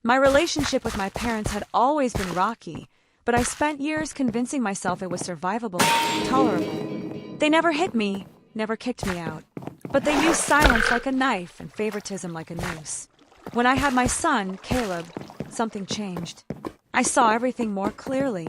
My relationship with my parents had always been rocky, but I spent years convincing myself it was survivable, tolerable. They never hit me, never kicked me out. But they used silence like a knife and favoritism like a noose. When I had my son, Caleb, something changed. I saw everything more clearly.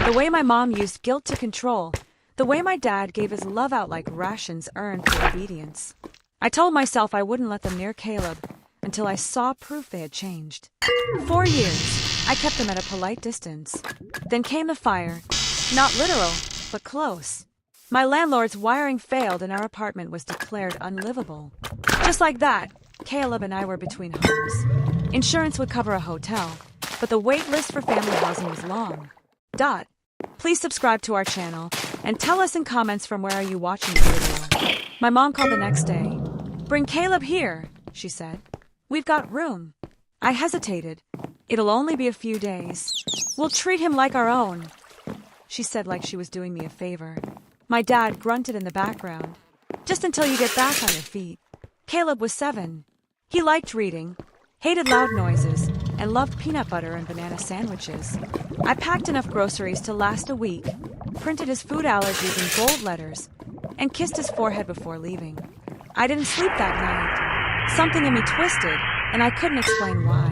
The way my mom used guilt to control, the way my dad gave his love out like rations earned for obedience. I told myself I wouldn't let them near Caleb until I saw proof they had changed. 4 years, I kept them at a polite distance. Then came the fire. Not literal, but close. My landlord's wiring failed and our apartment was declared unlivable. Just like that, Caleb and I were between homes. Insurance would cover a hotel, but the wait list for family housing was long. Please subscribe to our channel and tell us in comments from where are you watching this video. My mom called the next day. "Bring Caleb here," she said. "We've got room." I hesitated. "It'll only be a few days. We'll treat him like our own," she said like she was doing me a favor. My dad grunted in the background. "Just until you get back on your feet." Caleb was 7. He liked reading, hated loud noises, and loved peanut butter and banana sandwiches. I packed enough groceries to last a week, printed his food allergies in bold letters, and kissed his forehead before leaving. I didn't sleep that night. Something in me twisted, and I couldn't explain why.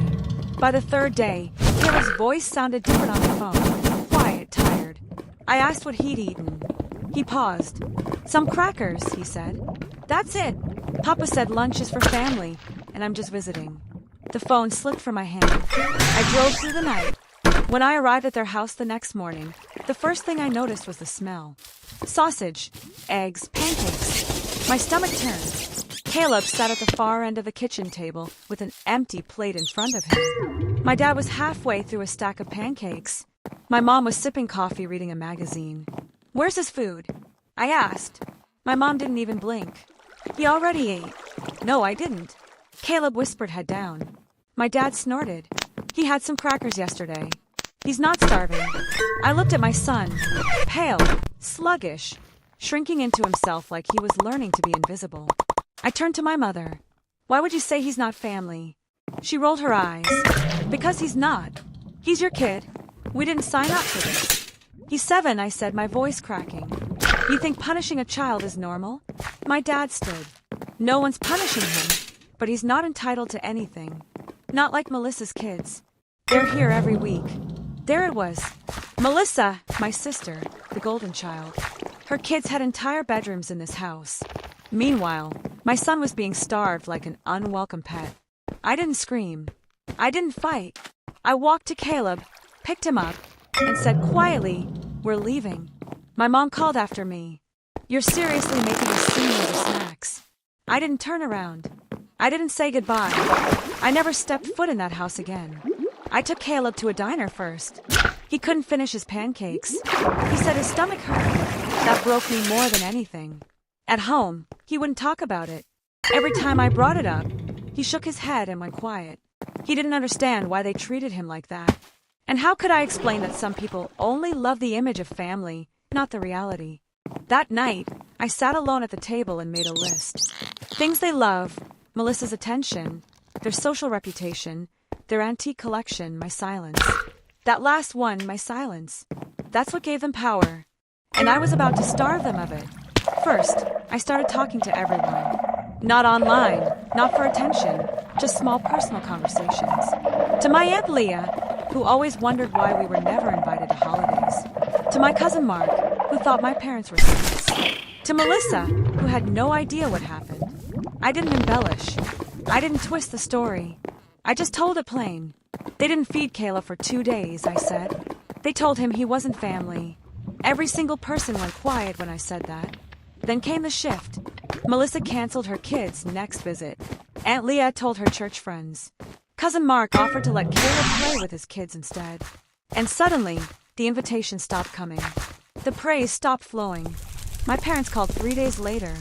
By the 3rd day, Caleb's voice sounded different on the phone, quiet, tired. I asked what he'd eaten. He paused. "Some crackers," he said. "That's it. Papa said lunch is for family, and I'm just visiting." The phone slipped from my hand. I drove through the night. When I arrived at their house the next morning, the first thing I noticed was the smell. Sausage, eggs, pancakes. My stomach turned. Caleb sat at the far end of the kitchen table with an empty plate in front of him. My dad was halfway through a stack of pancakes. My mom was sipping coffee reading a magazine. "Where's his food?" I asked. My mom didn't even blink. "He already ate." "No, I didn't." Caleb whispered head down. My dad snorted. "He had some crackers yesterday. He's not starving." I looked at my son, pale, sluggish, shrinking into himself like he was learning to be invisible. I turned to my mother. "Why would you say he's not family?" She rolled her eyes. "Because he's not. He's your kid. We didn't sign up for this." "He's 7, I said, my voice cracking. "You think punishing a child is normal?" My dad stood. "No one's punishing him, but he's not entitled to anything. Not like Melissa's kids. They're here every week." There it was. Melissa, my sister, the golden child. Her kids had entire bedrooms in this house. Meanwhile, my son was being starved like an unwelcome pet. I didn't scream. I didn't fight. I walked to Caleb, picked him up, and said quietly, "We're leaving." My mom called after me. "You're seriously making a scene over snacks." I didn't turn around. I didn't say goodbye. I never stepped foot in that house again. I took Caleb to a diner first. He couldn't finish his pancakes. He said his stomach hurt. That broke me more than anything. At home, he wouldn't talk about it. Every time I brought it up, he shook his head and went quiet. He didn't understand why they treated him like that. And how could I explain that some people only love the image of family, not the reality? That night, I sat alone at the table and made a list. Things they love: Melissa's attention, their social reputation, their antique collection, my silence. That last one, my silence. That's what gave them power. And I was about to starve them of it. First, I started talking to everyone. Not online, not for attention, just small personal conversations. To my Aunt Leah, who always wondered why we were never invited to holidays. To my cousin Mark, who thought my parents were saints. To Melissa, who had no idea what happened. I didn't embellish. I didn't twist the story. I just told it plain. They didn't feed Caleb for 2 days, I said. They told him he wasn't family. Every single person went quiet when I said that. Then came the shift. Melissa canceled her kids' next visit. Aunt Leah told her church friends. Cousin Mark offered to let Caleb play with his kids instead. And suddenly, the invitation stopped coming. The praise stopped flowing. My parents called 3 days later.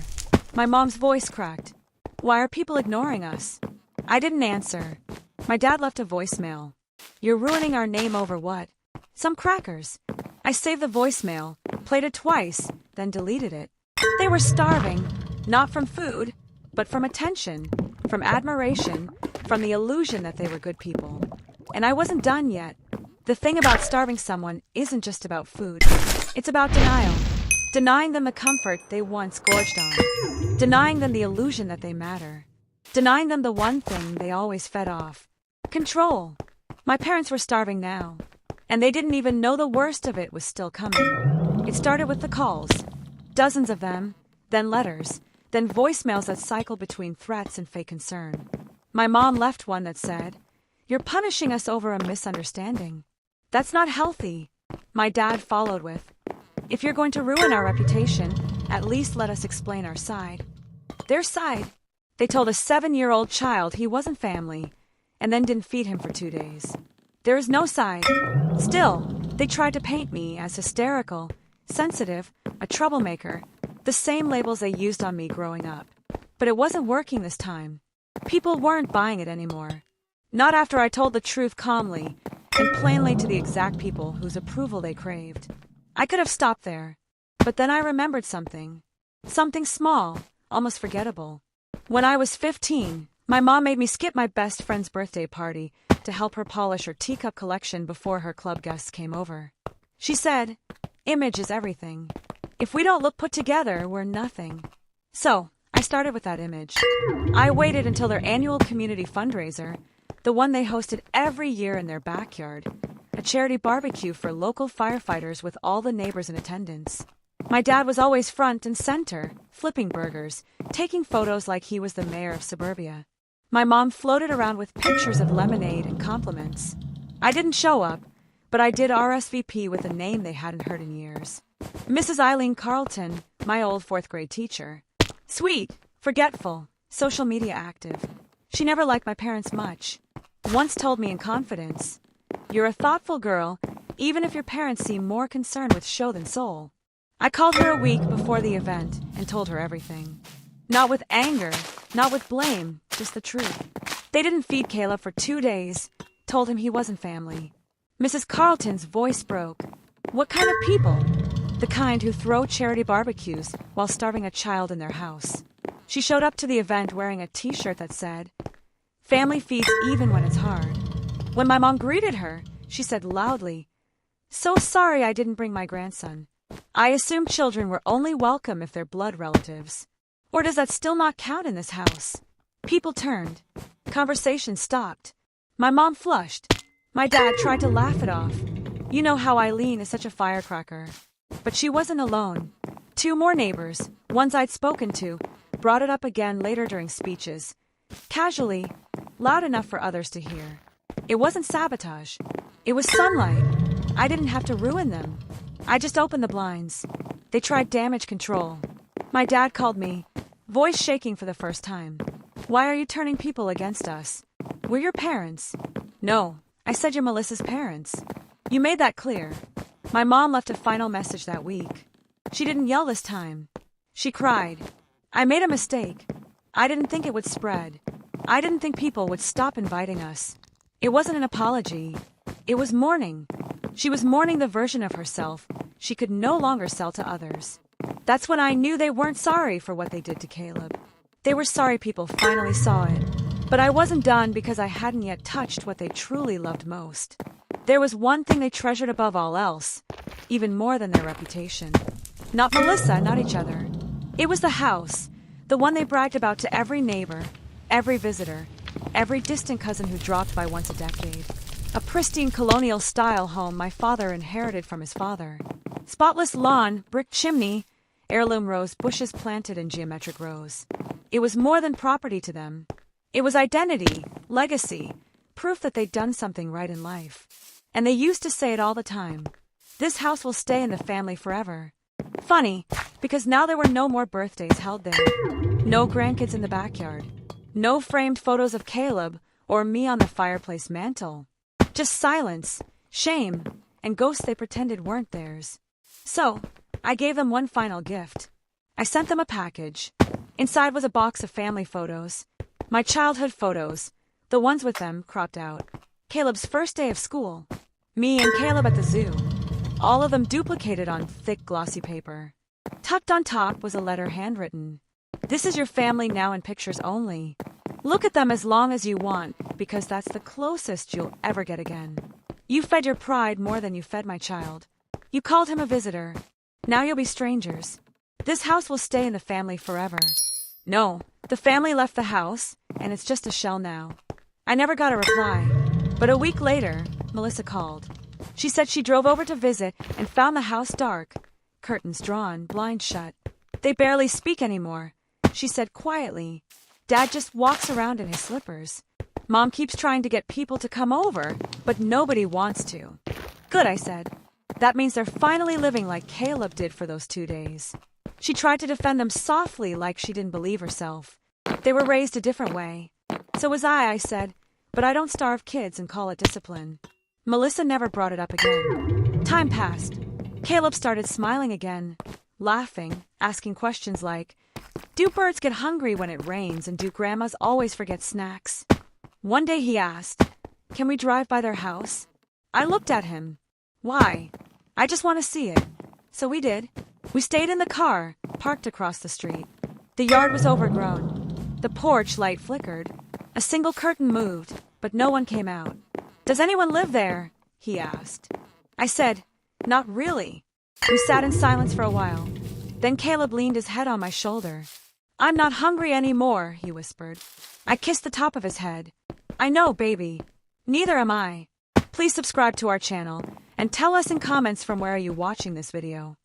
My mom's voice cracked. "Why are people ignoring us?" I didn't answer. My dad left a voicemail. "You're ruining our name over what?" "Some crackers." I saved the voicemail, played it twice, then deleted it. They were starving, not from food, but from attention, from admiration, from the illusion that they were good people. And I wasn't done yet. The thing about starving someone isn't just about food. It's about denial. Denying them the comfort they once gorged on. Denying them the illusion that they matter. Denying them the one thing they always fed off. Control. My parents were starving now. And they didn't even know the worst of it was still coming. It started with the calls. Dozens of them. Then letters. Then voicemails that cycled between threats and fake concern. My mom left one that said, "You're punishing us over a misunderstanding. That's not healthy." My dad followed with, "If you're going to ruin our reputation, at least let us explain our side." Their side? They told a 7-year-old child he wasn't family, and then didn't feed him for 2 days. There is no side. Still, they tried to paint me as hysterical, sensitive, a troublemaker, the same labels they used on me growing up. But it wasn't working this time. People weren't buying it anymore. Not after I told the truth calmly and plainly to the exact people whose approval they craved. I could have stopped there. But then I remembered something. Something small, almost forgettable. When I was 15, my mom made me skip my best friend's birthday party to help her polish her teacup collection before her club guests came over. She said, "Image is everything. If we don't look put together, we're nothing." So, I started with that image. I waited until their annual community fundraiser, the one they hosted every year in their backyard, a charity barbecue for local firefighters with all the neighbors in attendance. My dad was always front and center, flipping burgers, taking photos like he was the mayor of suburbia. My mom floated around with pictures of lemonade and compliments. I didn't show up, but I did RSVP with a name they hadn't heard in years. Mrs. Eileen Carlton, my old 4th grade teacher. Sweet, forgetful, social media active. She never liked my parents much. Once told me in confidence, "You're a thoughtful girl, even if your parents seem more concerned with show than soul." I called her a week before the event and told her everything. Not with anger, not with blame, just the truth. They didn't feed Caleb for 2 days, told him he wasn't family. Mrs. Carlton's voice broke. What kind of people? The kind who throw charity barbecues while starving a child in their house. She showed up to the event wearing a t-shirt that said, "Family feeds even when it's hard." When my mom greeted her, she said loudly, "So sorry I didn't bring my grandson. I assumed children were only welcome if they're blood relatives. Or does that still not count in this house?" People turned. Conversation stopped. My mom flushed. My dad tried to laugh it off. You know how Eileen is such a firecracker. But she wasn't alone. 2 more neighbors, ones I'd spoken to, brought it up again later during speeches. Casually, loud enough for others to hear. It wasn't sabotage. It was sunlight. I didn't have to ruin them. I just opened the blinds. They tried damage control. My dad called me, voice shaking for the first time. "Why are you turning people against us? We're your parents." "No, I said you're Melissa's parents. You made that clear." My mom left a final message that week. She didn't yell this time. She cried. "I made a mistake. I didn't think it would spread. I didn't think people would stop inviting us." It wasn't an apology. It was mourning. She was mourning the version of herself she could no longer sell to others. That's when I knew they weren't sorry for what they did to Caleb. They were sorry people finally saw it. But I wasn't done because I hadn't yet touched what they truly loved most. There was one thing they treasured above all else, even more than their reputation. Not Melissa, not each other. It was the house, the one they bragged about to every neighbor, every visitor, every distant cousin who dropped by once a decade. A pristine colonial-style home my father inherited from his father. Spotless lawn, brick chimney, heirloom rose bushes planted in geometric rows. It was more than property to them. It was identity, legacy, proof that they'd done something right in life. And they used to say it all the time. This house will stay in the family forever. Funny, because now there were no more birthdays held there. No grandkids in the backyard. No framed photos of Caleb or me on the fireplace mantel. Just silence, shame, and ghosts they pretended weren't theirs. So, I gave them one final gift. I sent them a package. Inside was a box of family photos. My childhood photos, the ones with them cropped out. Caleb's first day of school. Me and Caleb at the zoo. All of them duplicated on thick glossy paper. Tucked on top was a letter handwritten. "This is your family now in pictures only. Look at them as long as you want, because that's the closest you'll ever get again. You fed your pride more than you fed my child. You called him a visitor. Now you'll be strangers. This house will stay in the family forever. No, the family left the house, and it's just a shell now. I never got a reply, but a week later, Melissa called. She said she drove over to visit and found the house dark, curtains drawn, blinds shut. They barely speak anymore, she said quietly. Dad just walks around in his slippers. Mom keeps trying to get people to come over, but nobody wants to. Good, I said. That means they're finally living like Caleb did for those 2 days. She tried to defend them softly like she didn't believe herself. They were raised a different way. So was I said, but I don't starve kids and call it discipline. Melissa never brought it up again. Time passed. Caleb started smiling again, laughing, asking questions like, do birds get hungry when it rains, and do grandmas always forget snacks? One day he asked, can we drive by their house? I looked at him. Why? I just want to see it. So we did. We stayed in the car, parked across the street. The yard was overgrown. The porch light flickered. A single curtain moved, but no one came out. Does anyone live there? He asked. I said, not really. We sat in silence for a while. Then Caleb leaned his head on my shoulder. I'm not hungry anymore, he whispered. I kissed the top of his head. I know, baby. Neither am I. Please subscribe to our channel and tell us in comments from where are you watching this video.